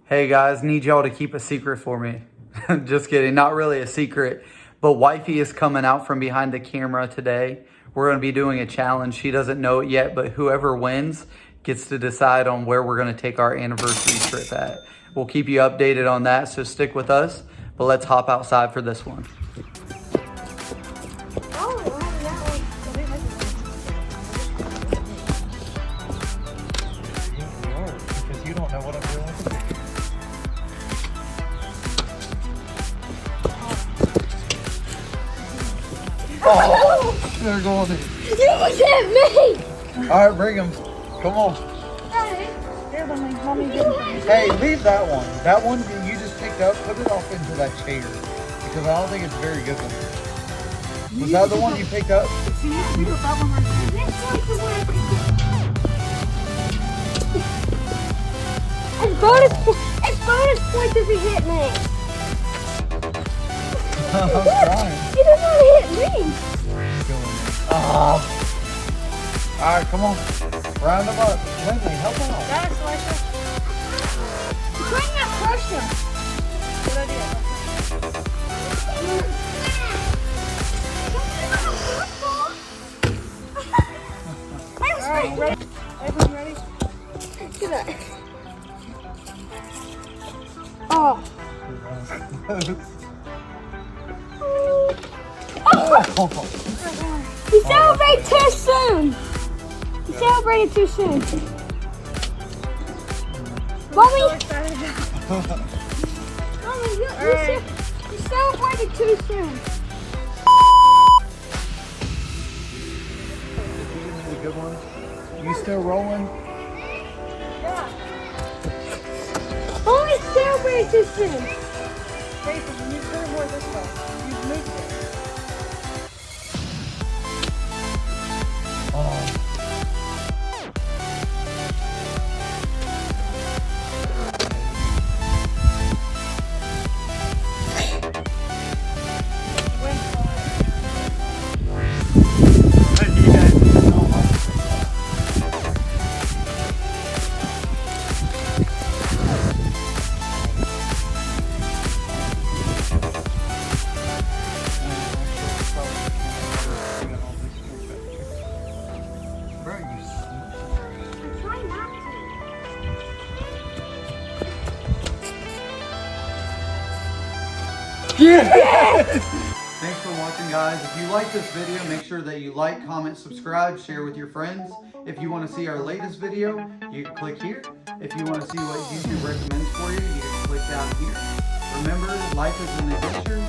Hey guys, need y'all to keep a secret for me. Just kidding, not really a secret, but Wifey is coming out from behind the camera today. We're gonna be doing a challenge. She doesn't know it yet, but whoever wins gets to decide on where we're gonna take our anniversary trip at. We'll keep you updated on that, so stick with us, but let's hop outside for this one. Because you don't know what I'm doing. Oh, they're going in. You was at me! All right, bring them. Come on. Here, mommy, give them. Hey, leave that one. That one that you just picked up, put it off into that chair. Because I don't think it's a very good one. Was that the one you picked up? See, you put that one right there. It's bonus points if you hit me. I'm trying. You did not hit me. Oh. All right, come on. Round them up. Lindsay, help them out. Got it, Slasher. Bring that pressure. Good idea. All right, ready? Everyone ready? Look at that. Oh. You celebrate too soon. You celebrated too soon. Mommy. Mommy, you celebrated too soon. The good one. You still rolling? Yeah. Mommy celebrated too soon. Jason, you need to turn more this way. You've moved it. Oh. Thanks for watching, guys. If you like this video, make sure that you like, comment, subscribe, share with your friends. If you want to see our latest video, you can click here. If you want to see what YouTube recommends for you, you can click down here. Remember, life is an adventure.